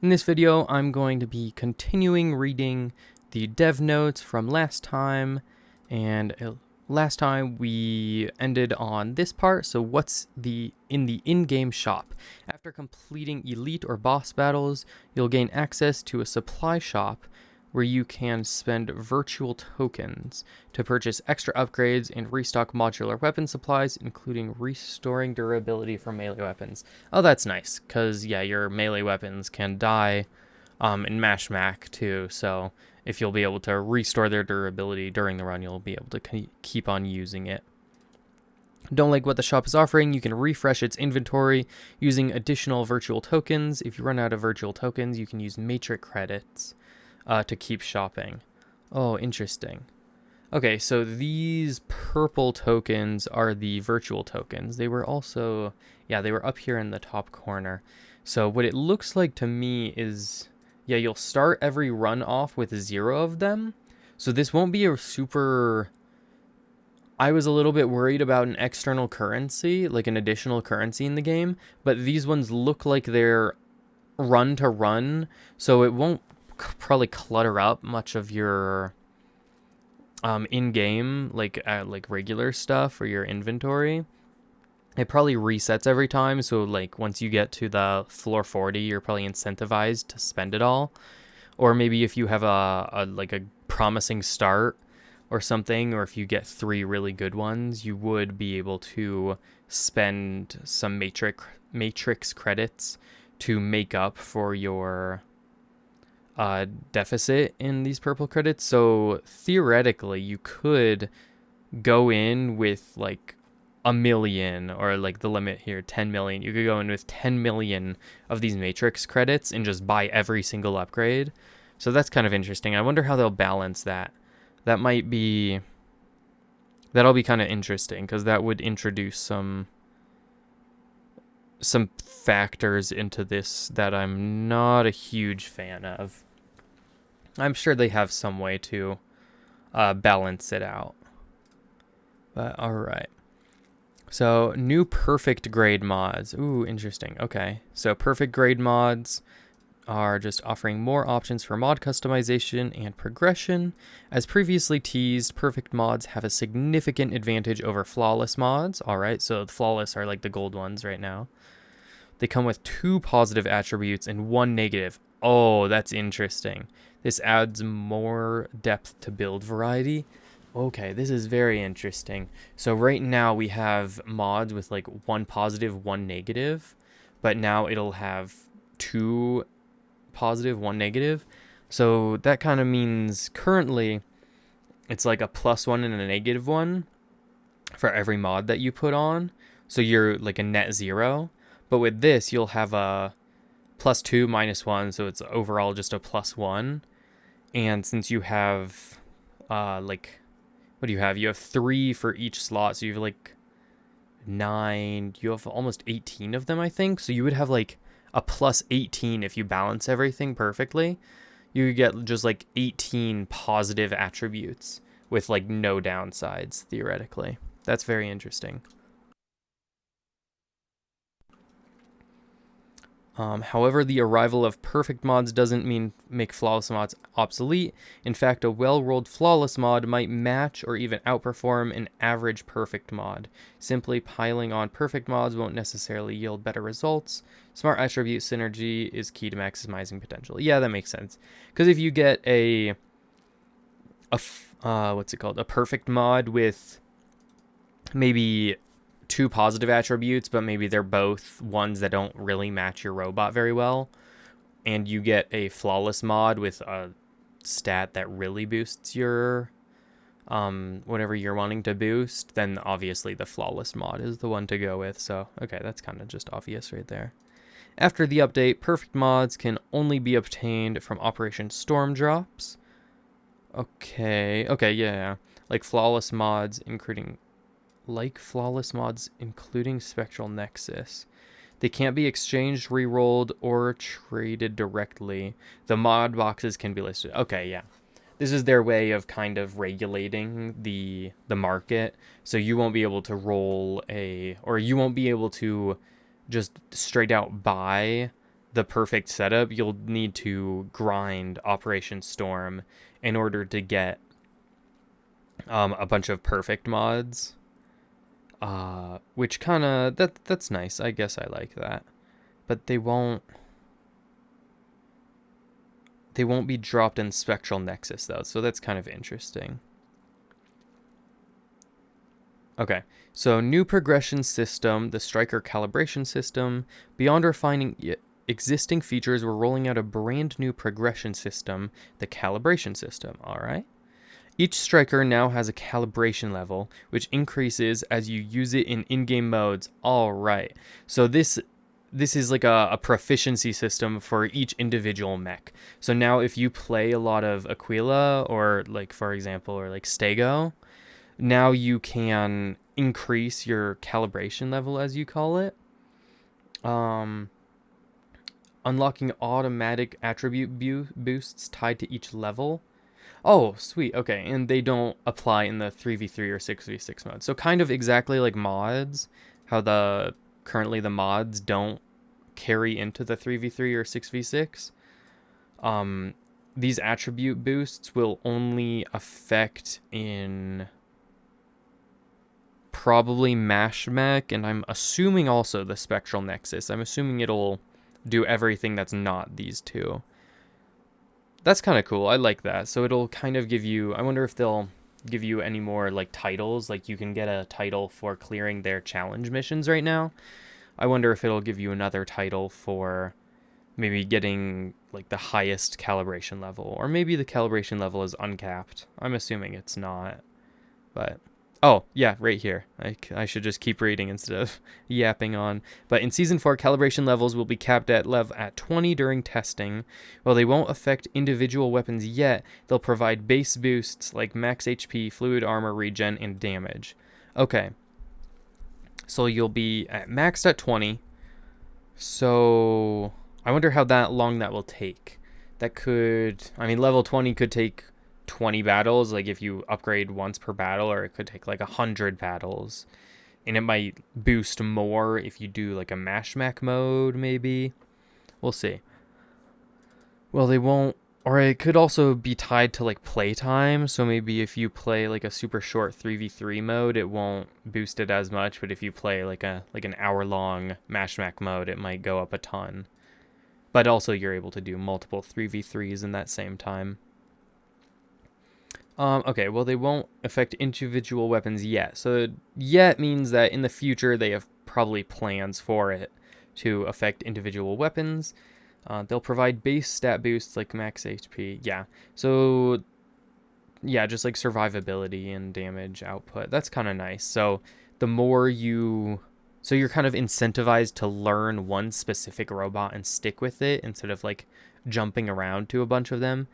In this video, I'm going to be continuing reading the dev notes from last time, and last time we ended on this part. So what's in the in-game shop? After completing elite or boss battles, you'll gain access to a supply shop where you can spend virtual tokens to purchase extra upgrades and restock modular weapon supplies, including restoring durability for melee weapons. Oh, that's nice, because, yeah, your melee weapons can die in Mash Mac, too, so if you'll be able to restore their durability during the run, you'll be able to keep on using it. Don't like what the shop is offering? You can refresh its inventory using additional virtual tokens. If you run out of virtual tokens, you can use matrix credits to keep shopping. Oh, interesting. Okay, so these purple tokens are the virtual tokens. They were also, yeah, they were up here in the top corner. So what it looks like to me is, yeah, you'll start every run off with 0 of them. So this won't be a super... I was a little bit worried about an external currency, like an additional currency in the game, but these ones look like they're run to run, so it won't probably clutter up much of your in-game like regular stuff or your inventory. It probably resets every time, so like once you get to the floor 40, you're probably incentivized to spend it all. Or maybe if you have a promising start or something, or if you get 3 really good ones, you would be able to spend some matrix credits to make up for your deficit in these purple credits. So theoretically, you could go in with like a million, or like the limit here, 10 million. You could go in with 10 million of these matrix credits and just buy every single upgrade. So that's kind of interesting. I wonder how they'll balance that. That'll be kind of interesting, because that would introduce some factors into this that I'm not a huge fan of. I'm sure they have some way to balance it out. But alright. So, new perfect grade mods. Ooh, interesting. Okay. So, perfect grade mods are just offering more options for mod customization and progression. As previously teased, perfect mods have a significant advantage over flawless mods. Alright, so the flawless are like the gold ones right now. They come with 2 positive attributes and 1 negative. Oh, that's interesting. This adds more depth to build variety. Okay, this is very interesting. So right now we have mods with like 1 positive, 1 negative, but now it'll have 2 positive, 1 negative. So that kind of means currently it's like a +1 and a -1 for every mod that you put on. So you're like a net 0. But with this, you'll have a +2, -1, so it's overall just a +1. And since you have, what do you have? You have 3 for each slot, so you have like 9. You have almost 18 of them, I think. So you would have like a +18 if you balance everything perfectly. You could get just like 18 positive attributes with like no downsides, theoretically. That's very interesting. However, the arrival of perfect mods doesn't mean make flawless mods obsolete. In fact, a well-rolled flawless mod might match or even outperform an average perfect mod. Simply piling on perfect mods won't necessarily yield better results. Smart attribute synergy is key to maximizing potential. Yeah, that makes sense. Because if you get a perfect mod with maybe 2 positive attributes, but maybe they're both ones that don't really match your robot very well, and you get a flawless mod with a stat that really boosts your whatever you're wanting to boost, then obviously the flawless mod is the one to go with. So okay, that's kind of just obvious right there. After the update, perfect mods can only be obtained from Operation Storm drops. Okay, yeah. Like flawless mods, including Spectral Nexus. They can't be exchanged, re-rolled, or traded directly. The mod boxes can be listed. Okay, yeah. This is their way of kind of regulating the market. So you won't be able to you won't be able to just straight out buy the perfect setup, you'll need to grind Operation Storm in order to get a bunch of perfect mods. Which kind of that's nice. I guess I like that, but they won't be dropped in Spectral Nexus though, so that's kind of interesting. Okay, so new progression system, the Striker calibration system. Beyond refining existing features, we're rolling out a brand new progression system, the calibration system. All right. Each striker now has a calibration level, which increases as you use it in in-game modes. All right. So this is like a proficiency system for each individual mech. So now if you play a lot of Aquila or like, for example, or like Stego, now you can increase your calibration level, as you call it. Unlocking automatic attribute boosts tied to each level. Oh, sweet. Okay, and they don't apply in the 3v3 or 6v6 mode. So kind of exactly like mods, how currently the mods don't carry into the 3v3 or 6v6. These attribute boosts will only affect in probably Mash Mech, and I'm assuming also the Spectral Nexus. I'm assuming it'll do everything that's not these two. That's kind of cool. I like that. So it'll kind of give you, I wonder if they'll give you any more like titles. Like you can get a title for clearing their challenge missions right now. I wonder if it'll give you another title for maybe getting like the highest calibration level, or maybe the calibration level is uncapped. I'm assuming it's not, but oh yeah, right here. I should just keep reading instead of yapping on. But in Season 4, calibration levels will be capped at 20 during testing. While they won't affect individual weapons yet, they'll provide base boosts like max HP, fluid armor regen, and damage. Okay. So you'll be maxed at 20. So I wonder how long that will take. That could, I mean, level 20 could take 20 battles, like if you upgrade once per battle, or it could take like 100 battles, and it might boost more if you do like a Mash Mech mode, maybe. We'll see. Well, they won't, or it could also be tied to like playtime, so maybe if you play like a super short 3v3 mode, it won't boost it as much, but if you play like an hour-long Mash Mech mode, it might go up a ton. But also you're able to do multiple 3v3s in that same time. Okay, well, they won't affect individual weapons yet. So yet means that in the future they have probably plans for it to affect individual weapons. They'll provide base stat boosts like max HP. Yeah, so yeah, just like survivability and damage output. That's kind of nice. So the more so you're kind of incentivized to learn one specific robot and stick with it instead of like jumping around to a bunch of them.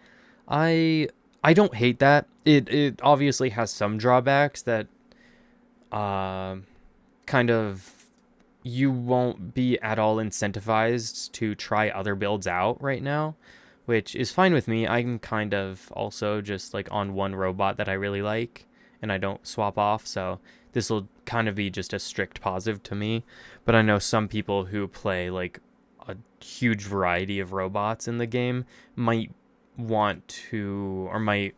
I don't hate that. It obviously has some drawbacks that kind of you won't be at all incentivized to try other builds out right now, which is fine with me. I'm kind of also just like on one robot that I really like and I don't swap off, so this will kind of be just a strict positive to me. But I know some people who play like a huge variety of robots in the game might want to, or might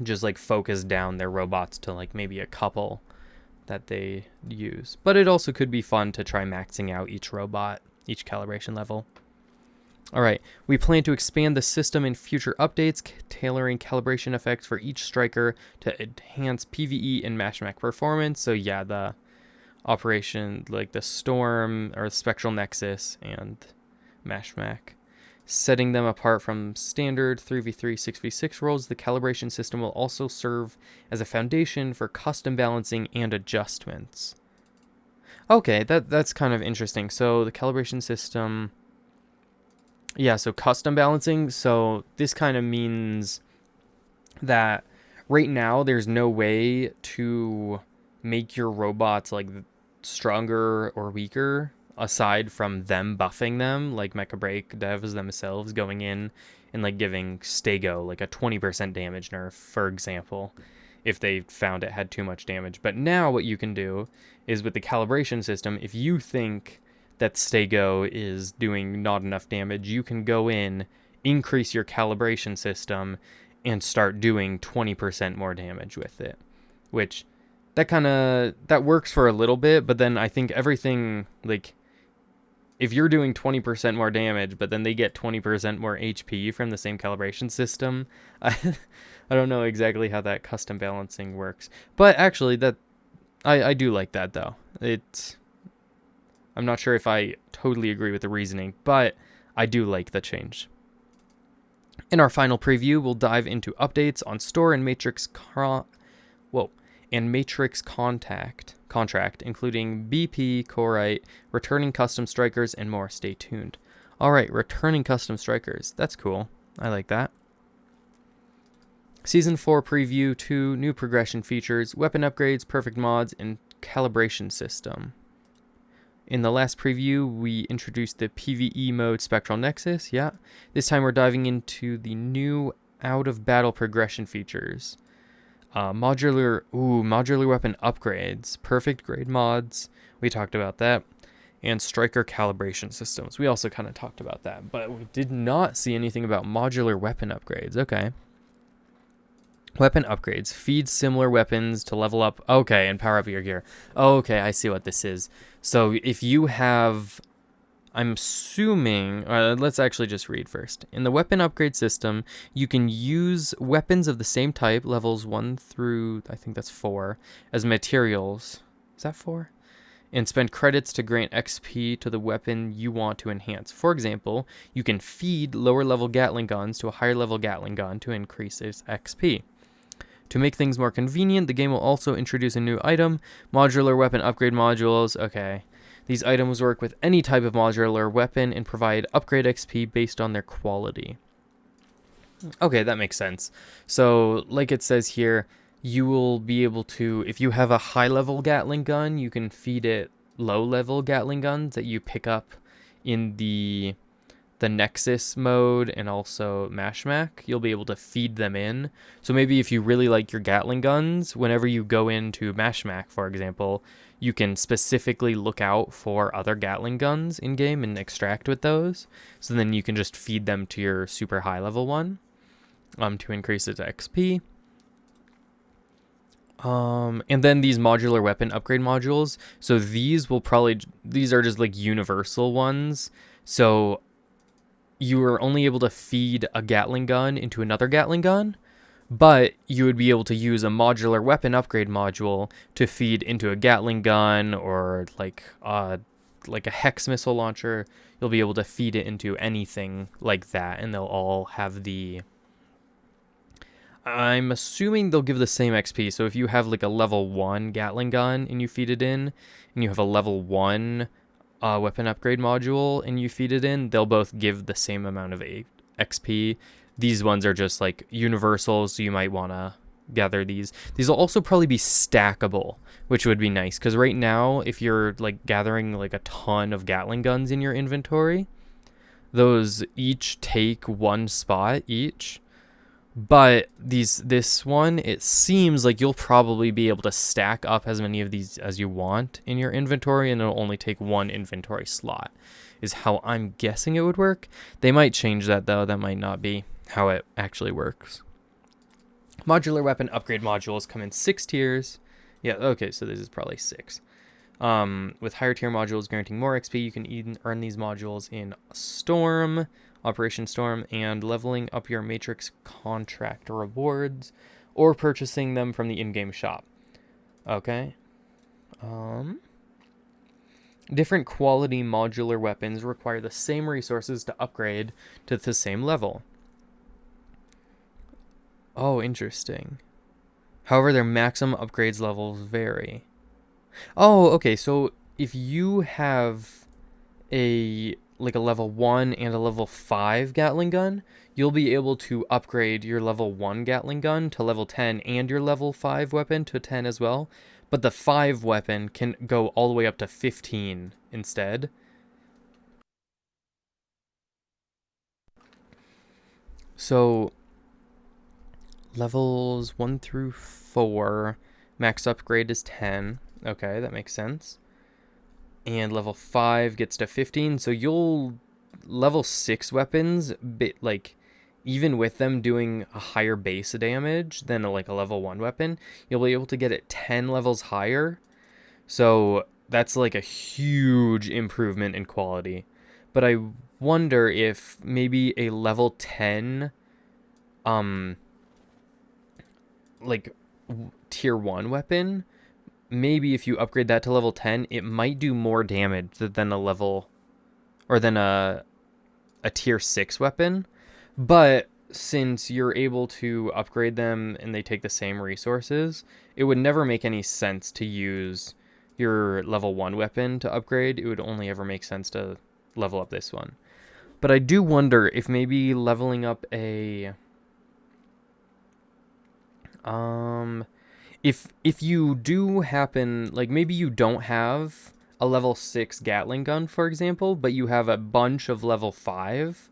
just like focus down their robots to like maybe a couple that they use. But it also could be fun to try maxing out each robot, each calibration level. All right, we plan to expand the system in future updates, tailoring calibration effects for each striker to enhance PvE and Mash Mech performance. So yeah, the operation, like the Storm or Spectral Nexus and Mash Mech. Setting them apart from standard 3v3, 6v6 roles, the calibration system will also serve as a foundation for custom balancing and adjustments. Okay, that's kind of interesting. So the calibration system, yeah, so custom balancing. So this kind of means that right now there's no way to make your robots like stronger or weaker aside from them buffing them, like Mecha BREAK devs themselves going in and like giving Stego like a 20% damage nerf, for example, if they found it had too much damage. But now what you can do is with the calibration system, if you think that Stego is doing not enough damage, you can go in, increase your calibration system, and start doing 20% more damage with it. Which, that works for a little bit, but then I think everything, like, if you're doing 20% more damage, but then they get 20% more HP from the same calibration system, I don't know exactly how that custom balancing works. But actually, I do like that, though. I'm not sure if I totally agree with the reasoning, but I do like the change. In our final preview, we'll dive into updates on store and Matrix contract, including BP, Corite, returning custom strikers, and more. Stay tuned. All right, returning custom strikers. That's cool. I like that. Season 4 preview 2, new progression features, weapon upgrades, perfect mods, and calibration system. In the last preview, we introduced the PvE mode Spectral Nexus. Yeah. This time we're diving into the new out-of-battle progression features. Modular weapon upgrades, perfect grade mods. We talked about that. And striker calibration systems. We also kind of talked about that, but we did not see anything about modular weapon upgrades. Okay. Weapon upgrades. Feed similar weapons to level up. Okay, and power up your gear. Okay, I see what this is. So if you have... I'm assuming... let's actually just read first. In the weapon upgrade system, you can use weapons of the same type, levels 1 through, I think that's 4, as materials. Is that 4? And spend credits to grant XP to the weapon you want to enhance. For example, you can feed lower level Gatling guns to a higher level Gatling gun to increase its XP. To make things more convenient, the game will also introduce a new item, modular weapon upgrade modules. Okay. These items work with any type of modular weapon and provide upgrade XP based on their quality. Okay, that makes sense. So, like it says here, you will be able to, if you have a high-level Gatling gun, you can feed it low-level Gatling guns that you pick up in the Nexus mode and also Mashmac. You'll be able to feed them in. So maybe if you really like your Gatling guns, whenever you go into Mashmac, for example, you can specifically look out for other Gatling guns in-game and extract with those. So then you can just feed them to your super high-level one to increase its XP. And then these modular weapon upgrade modules. So these are just like universal ones. So you are only able to feed a Gatling gun into another Gatling gun, but you would be able to use a modular weapon upgrade module to feed into a Gatling gun or like a Hex missile launcher. You'll be able to feed it into anything like that, and they'll all have the... I'm assuming they'll give the same XP. So if you have like a level 1 Gatling gun and you feed it in, and you have a level 1 weapon upgrade module and you feed it in, they'll both give the same amount of XP. These ones are just like universal, so you might want to gather these. These will also probably be stackable, which would be nice, because right now, if you're like gathering like a ton of Gatling guns in your inventory, those each take 1 spot each. But this one, it seems like you'll probably be able to stack up as many of these as you want in your inventory, and it'll only take 1 inventory slot, is how I'm guessing it would work. They might change that, though. That might not be how it actually works. Modular weapon upgrade modules come in 6 tiers. Yeah, okay, so this is probably 6. With higher tier modules granting more XP, you can even earn these modules in Storm, Operation Storm, and leveling up your Matrix contract rewards, or purchasing them from the in-game shop. Okay. Different quality modular weapons require the same resources to upgrade to the same level. Oh, interesting. However, their maximum upgrades levels vary. Oh, okay, so if you have a level 1 and a level 5 Gatling gun, you'll be able to upgrade your level 1 Gatling gun to level 10 and your level 5 weapon to 10 as well. But the 5 weapon can go all the way up to 15 instead. So levels 1 through 4, max upgrade is 10. Okay, that makes sense. and level 5 gets to 15. So you'll level 6 weapons, like even with them doing a higher base damage than like a level 1 weapon, you'll be able to get it 10 levels higher. So that's like a huge improvement in quality. But I wonder if maybe a level 10 like tier 1 weapon, maybe if you upgrade that to level 10, it might do more damage than a level or than a tier 6 weapon. But since you're able to upgrade them and they take the same resources, it would never make any sense to use your level 1 weapon to upgrade. It would only ever make sense to level up this one. But I do wonder if maybe leveling up a if you do happen, like maybe you don't have a level 6 Gatling gun, for example, but you have a bunch of level 5,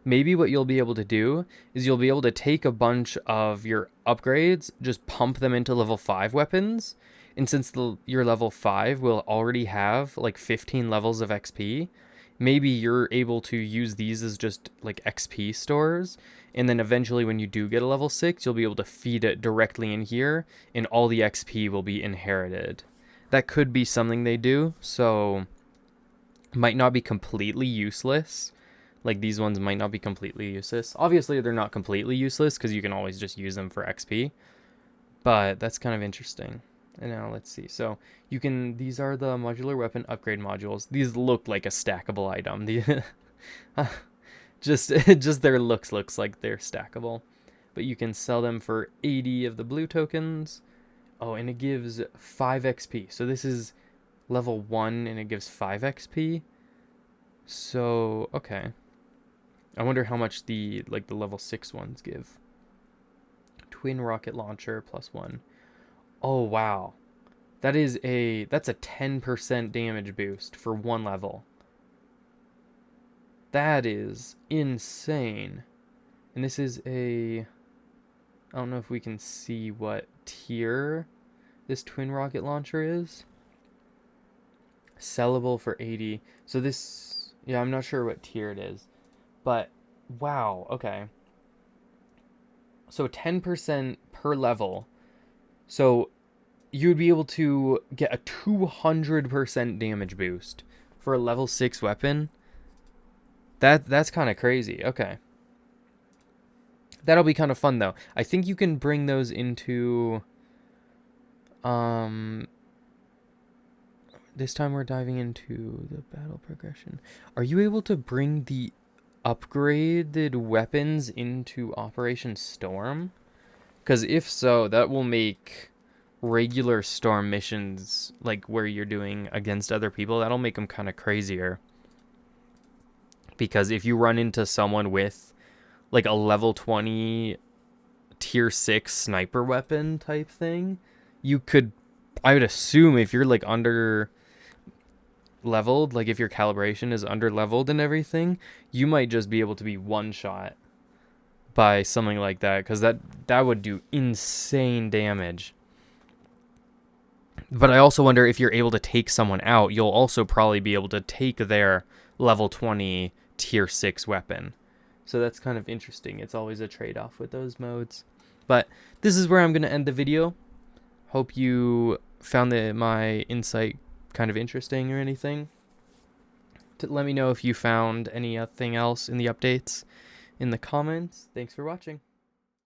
maybe what you'll be able to do is you'll be able to take a bunch of your upgrades, just pump them into level 5 weapons, and since your level 5 will already have like 15 levels of XP, maybe you're able to use these as just like XP stores, and then eventually when you do get a level 6, you'll be able to feed it directly in here, and all the XP will be inherited. That could be something they do, so might not be completely useless. Like these ones might not be completely useless. Obviously, they're not completely useless because you can always just use them for XP. But that's kind of interesting. And now let's see. So you can, these are the modular weapon upgrade modules. These look like a stackable item. Just their looks like they're stackable. But you can sell them for 80 of the blue tokens. Oh, and it gives 5 XP. So this is level 1 and it gives 5 XP. So, okay. I wonder how much the level 6 ones give. Twin rocket launcher +1. Oh wow. That's a 10% damage boost for 1 level. That is insane. And this is I don't know if we can see what tier this twin rocket launcher is. Sellable for 80. So this, yeah, I'm not sure what tier it is. But wow, okay. So 10% per level. So you'd be able to get a 200% damage boost for a level 6 weapon. That's kind of crazy. Okay. That'll be kind of fun though. I think you can bring those into this time we're diving into the battle progression. Are you able to bring the upgraded weapons into Operation Storm? Because if so, that will make regular Storm missions, like where you're doing against other people, that'll make them kind of crazier. Because if you run into someone with like a level 20 tier 6 sniper weapon type thing, I would assume if you're like under leveled, like if your calibration is under leveled and everything, you might just be able to be one shot by something like that, because that would do insane damage. But I also wonder if you're able to take someone out, you'll also probably be able to take their level 20 tier 6 weapon. So that's kind of interesting. It's always a trade-off with those modes. But this is where I'm going to end the video. Hope you found my insight kind of interesting or anything. Let me know if you found anything else in the updates in the comments. Thanks for watching.